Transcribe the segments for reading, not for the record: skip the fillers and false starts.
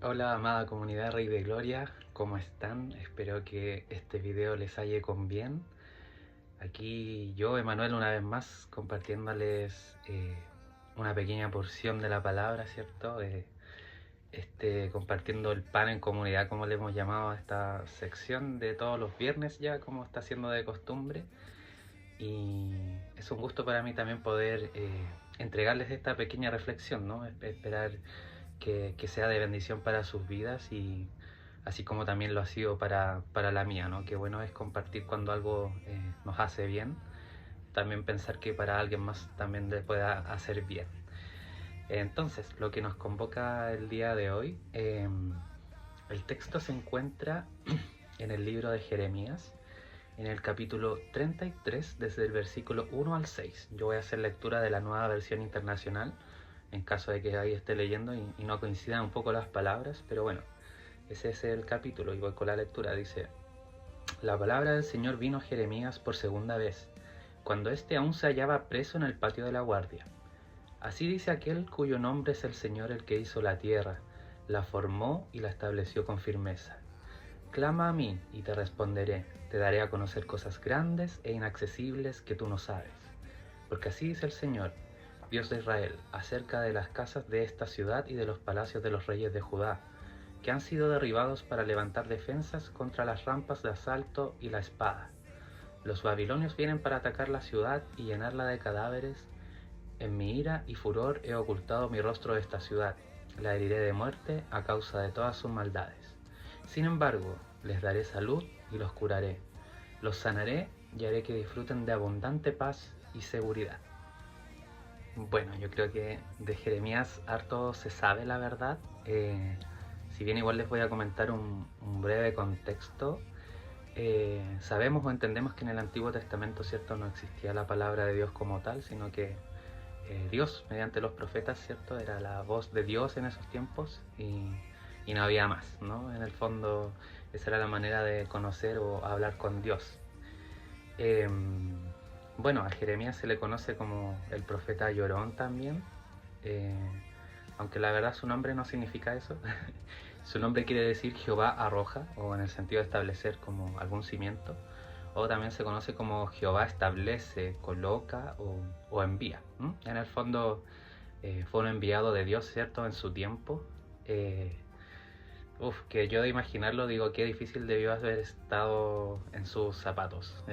Hola amada comunidad Rey de Gloria, ¿cómo están? Espero que este video les haya con bien. Aquí yo, Emanuel, una vez más compartiéndoles una pequeña porción de la palabra, ¿cierto? Compartiendo el pan en comunidad, como le hemos llamado a esta sección de todos los viernes ya, como está siendo de costumbre. Y es un gusto para mí también poder entregarles esta pequeña reflexión, ¿no? Esperar que sea de bendición para sus vidas y así como también lo ha sido para la mía, ¿no? Qué bueno es compartir cuando algo nos hace bien, también pensar que para alguien más también le pueda hacer bien. Entonces, lo que nos convoca el día de hoy, el texto se encuentra en el libro de Jeremías, en el capítulo 33, desde el versículo 1 al 6. Yo voy a hacer lectura de la nueva versión internacional, en caso de que ahí esté leyendo y no coincidan un poco las palabras, pero bueno, ese es el capítulo y voy con la lectura. Dice: La palabra del Señor vino a Jeremías por segunda vez, cuando éste aún se hallaba preso en el patio de la guardia. Así dice aquel cuyo nombre es el Señor, el que hizo la tierra, la formó y la estableció con firmeza. Clama a mí y te responderé, te daré a conocer cosas grandes e inaccesibles que tú no sabes. Porque así dice el Señor, Dios de Israel, acerca de las casas de esta ciudad y de los palacios de los reyes de Judá, que han sido derribados para levantar defensas contra las rampas de asalto y la espada. Los babilonios vienen para atacar la ciudad y llenarla de cadáveres. En mi ira y furor he ocultado mi rostro de esta ciudad, la heriré de muerte a causa de todas sus maldades. Sin embargo, les daré salud y los curaré, los sanaré y haré que disfruten de abundante paz y seguridad. Bueno, yo creo que de Jeremías harto se sabe la verdad. Si bien igual les voy a comentar un breve contexto, sabemos o entendemos que en el Antiguo Testamento, ¿cierto?, no existía la palabra de Dios como tal, sino que Dios, mediante los profetas, ¿cierto?, era la voz de Dios en esos tiempos y no había más, ¿no? En el fondo, esa era la manera de conocer o hablar con Dios. Eh, bueno, a Jeremías se le conoce como el profeta llorón también, eh, aunque la verdad su nombre no significa eso. Su nombre quiere decir Jehová arroja, o en el sentido de establecer como algún cimiento, o también se conoce como Jehová establece, coloca o envía. En el fondo fue un enviado de Dios, ¿cierto?, en su tiempo. Eh, que yo de imaginarlo digo qué difícil debió haber estado en sus zapatos.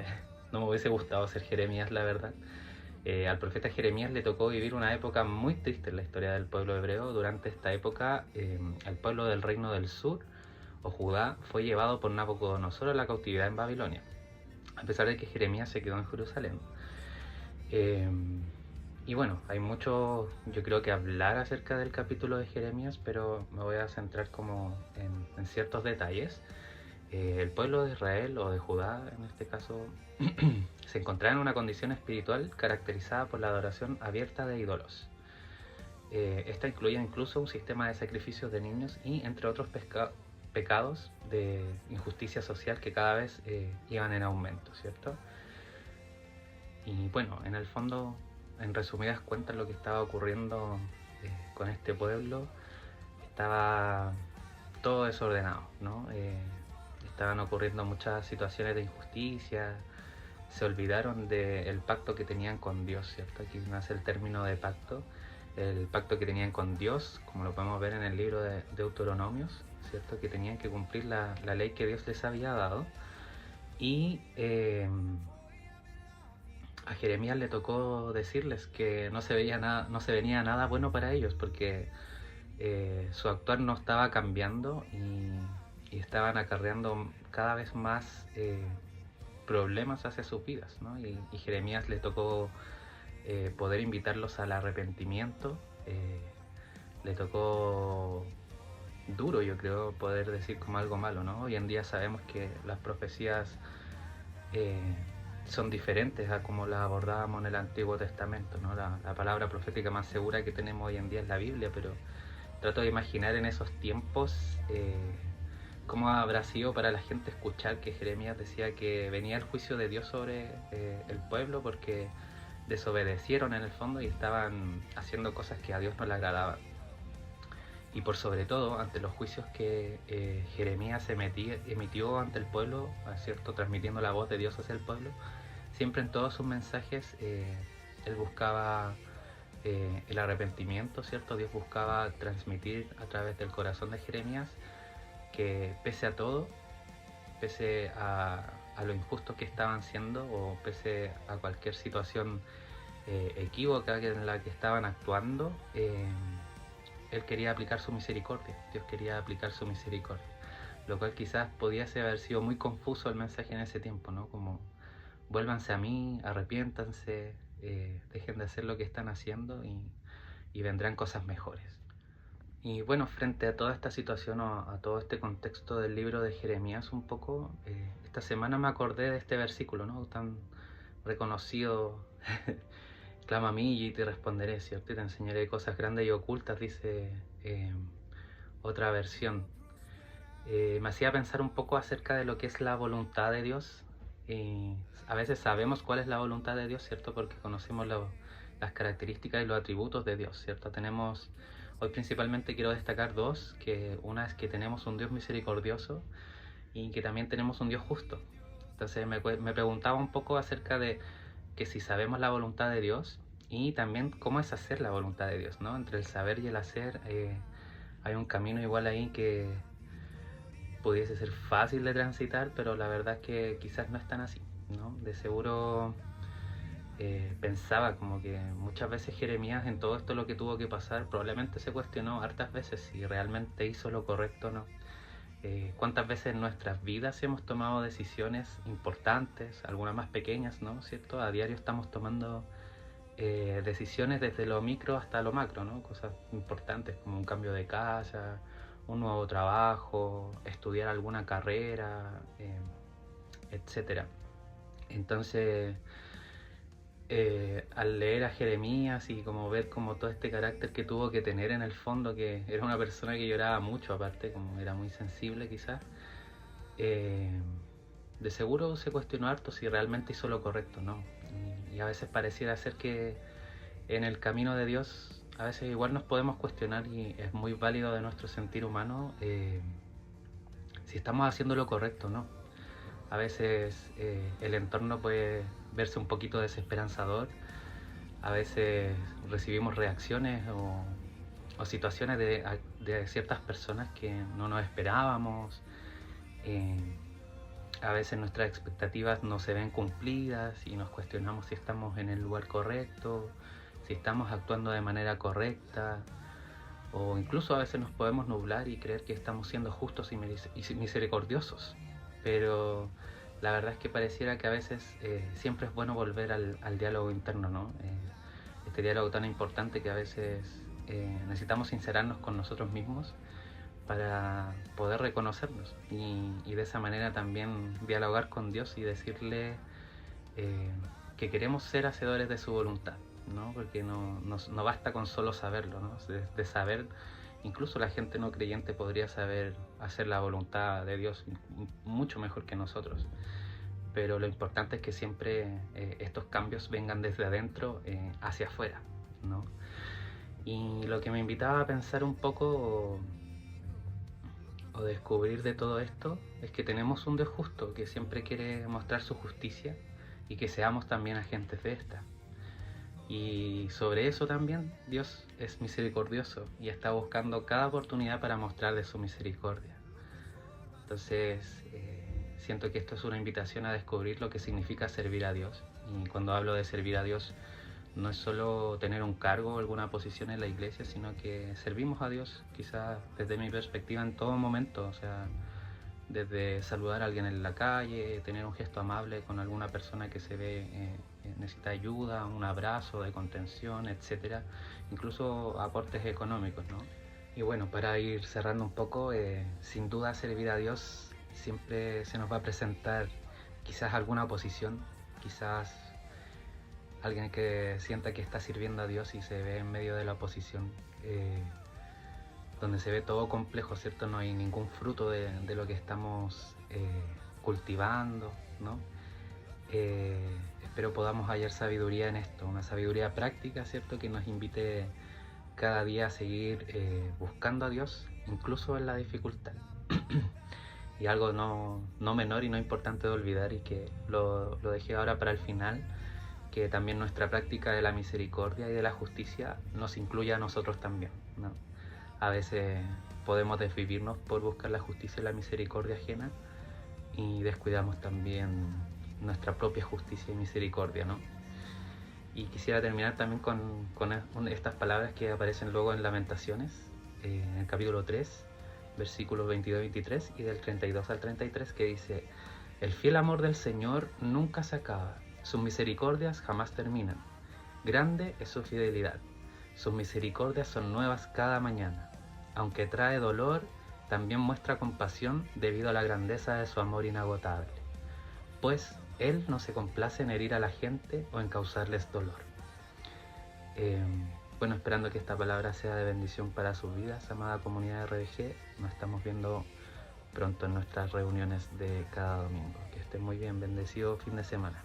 No me hubiese gustado ser Jeremías, la verdad. Al profeta Jeremías le tocó vivir una época muy triste en la historia del pueblo hebreo. Durante esta época, el pueblo del reino del sur, o Judá, fue llevado por Nabucodonosor a la cautividad en Babilonia, a pesar de que Jeremías se quedó en Jerusalén. Eh, y bueno, hay mucho, yo creo que hablar acerca del capítulo de Jeremías, pero me voy a centrar como en ciertos detalles. El pueblo de Israel, o de Judá en este caso, se encontraba en una condición espiritual caracterizada por la adoración abierta de ídolos. Esta incluía incluso un sistema de sacrificios de niños y, entre otros pecados de injusticia social que cada vez iban en aumento, ¿cierto? Y bueno, en el fondo, en resumidas cuentas, lo que estaba ocurriendo con este pueblo, estaba todo desordenado, ¿no? Estaban ocurriendo muchas situaciones de injusticia, se olvidaron del pacto que tenían con Dios, ¿cierto? Aquí nace el término de pacto, el pacto que tenían con Dios, como lo podemos ver en el libro de Deuteronomios, ¿cierto? Que tenían que cumplir la ley que Dios les había dado. Y a Jeremías le tocó decirles que no se veía nada, no se venía nada bueno para ellos, porque su actuar no estaba cambiando y estaban acarreando cada vez más problemas hacia sus vidas, ¿no? Y Jeremías le tocó poder invitarlos al arrepentimiento. Le tocó duro, yo creo, poder decir como algo malo, ¿no? Hoy en día sabemos que las profecías eh, son diferentes a como las abordábamos en el Antiguo Testamento, ¿no? La palabra profética más segura que tenemos hoy en día es la Biblia, pero trato de imaginar en esos tiempos cómo habrá sido para la gente escuchar que Jeremías decía que venía el juicio de Dios sobre el pueblo porque desobedecieron en el fondo y estaban haciendo cosas que a Dios no le agradaban. y por sobre todo ante los juicios que Jeremías emitió ante el pueblo, ¿cierto? Transmitiendo la voz de Dios hacia el pueblo. Siempre en todos sus mensajes él buscaba el arrepentimiento, ¿cierto? Dios buscaba transmitir a través del corazón de Jeremías que pese a todo, pese a lo injusto que estaban siendo o pese a cualquier situación equívoca en la que estaban actuando, él quería aplicar su misericordia, Dios quería aplicar su misericordia, lo cual quizás pudiese haber sido muy confuso el mensaje en ese tiempo, ¿no? Como vuélvanse a mí, arrepiéntanse, dejen de hacer lo que están haciendo y vendrán cosas mejores. Y bueno, frente a toda esta situación o a todo este contexto del libro de Jeremías un poco, esta semana me acordé de este versículo, ¿no? Tan reconocido, clama a mí y te responderé, ¿cierto? Y te enseñaré cosas grandes y ocultas, dice otra versión. Me hacía pensar un poco acerca de lo que es la voluntad de Dios. A veces sabemos cuál es la voluntad de Dios, ¿cierto? Porque conocemos las características y los atributos de Dios, ¿cierto? Hoy principalmente quiero destacar dos, que una es que tenemos un Dios misericordioso y que también tenemos un Dios justo. Entonces me preguntaba un poco acerca de que si sabemos la voluntad de Dios y también cómo es hacer la voluntad de Dios, ¿no? Entre el saber y el hacer hay un camino igual ahí que pudiese ser fácil de transitar, pero la verdad es que quizás no es tan así, ¿no? De seguro pensaba como que muchas veces Jeremías en todo esto lo que tuvo que pasar probablemente se cuestionó hartas veces si realmente hizo lo correcto o no. Cuántas veces en nuestras vidas hemos tomado decisiones importantes, algunas más pequeñas, ¿no? ¿Cierto? A diario estamos tomando decisiones desde lo micro hasta lo macro, ¿no? Cosas importantes como un cambio de casa, un nuevo trabajo, estudiar alguna carrera, etcétera. Entonces, al leer a Jeremías y como ver como todo este carácter que tuvo que tener en el fondo, que era una persona que lloraba mucho aparte, como era muy sensible quizás, de seguro se cuestionó harto si realmente hizo lo correcto, ¿no? Y a veces pareciera ser que en el camino de Dios a veces igual nos podemos cuestionar y es muy válido de nuestro sentir humano si estamos haciendo lo correcto o no. A veces el entorno puede verse un poquito desesperanzador, a veces recibimos reacciones o situaciones de ciertas personas que no nos esperábamos, a veces nuestras expectativas no se ven cumplidas y nos cuestionamos si estamos en el lugar correcto, si estamos actuando de manera correcta, o incluso a veces nos podemos nublar y creer que estamos siendo justos y misericordiosos, pero la verdad es que pareciera que a veces siempre es bueno volver al diálogo interno, ¿no? Este diálogo tan importante que a veces necesitamos sincerarnos con nosotros mismos para poder reconocernos y de esa manera también dialogar con Dios y decirle que queremos ser hacedores de su voluntad, ¿no? Porque no basta con solo saberlo, ¿no? De saber, incluso la gente no creyente podría saber hacer la voluntad de Dios mucho mejor que nosotros, pero lo importante es que siempre estos cambios vengan desde adentro hacia afuera, ¿no? Y lo que me invitaba a pensar un poco o descubrir de todo esto es que tenemos un Dios justo que siempre quiere mostrar su justicia y que seamos también agentes de esta. Y sobre eso también Dios es misericordioso y está buscando cada oportunidad para mostrarle su misericordia. Entonces siento que esto es una invitación a descubrir lo que significa servir a Dios. Y cuando hablo de servir a Dios no es solo tener un cargo o alguna posición en la iglesia, sino que servimos a Dios quizás desde mi perspectiva en todo momento, o sea, desde saludar a alguien en la calle, tener un gesto amable con alguna persona que se ve necesita ayuda, un abrazo de contención, etcétera, incluso aportes económicos, ¿no? Y bueno, para ir cerrando un poco, sin duda servir a Dios siempre se nos va a presentar quizás alguna oposición, quizás alguien que sienta que está sirviendo a Dios y se ve en medio de la oposición, donde se ve todo complejo, ¿cierto? No hay ningún fruto de lo que estamos cultivando, ¿no? Espero podamos hallar sabiduría en esto, una sabiduría práctica, ¿cierto? Que nos invite cada día seguir buscando a Dios, incluso en la dificultad. Y algo no menor y no importante de olvidar, y que lo dejé ahora para el final, que también nuestra práctica de la misericordia y de la justicia nos incluye a nosotros también, ¿no? A veces podemos desvivirnos por buscar la justicia y la misericordia ajena y descuidamos también nuestra propia justicia y misericordia, ¿no? Y quisiera terminar también con estas palabras que aparecen luego en Lamentaciones, en el capítulo 3, versículos 22-23 y del 32 al 33, que dice: el fiel amor del Señor nunca se acaba, sus misericordias jamás terminan. Grande es su fidelidad, sus misericordias son nuevas cada mañana. Aunque trae dolor, también muestra compasión debido a la grandeza de su amor inagotable. Pues Él no se complace en herir a la gente o en causarles dolor. Bueno, esperando que esta palabra sea de bendición para sus vidas, amada comunidad de RDG. Nos estamos viendo pronto en nuestras reuniones de cada domingo. Que estén muy bien, bendecido fin de semana.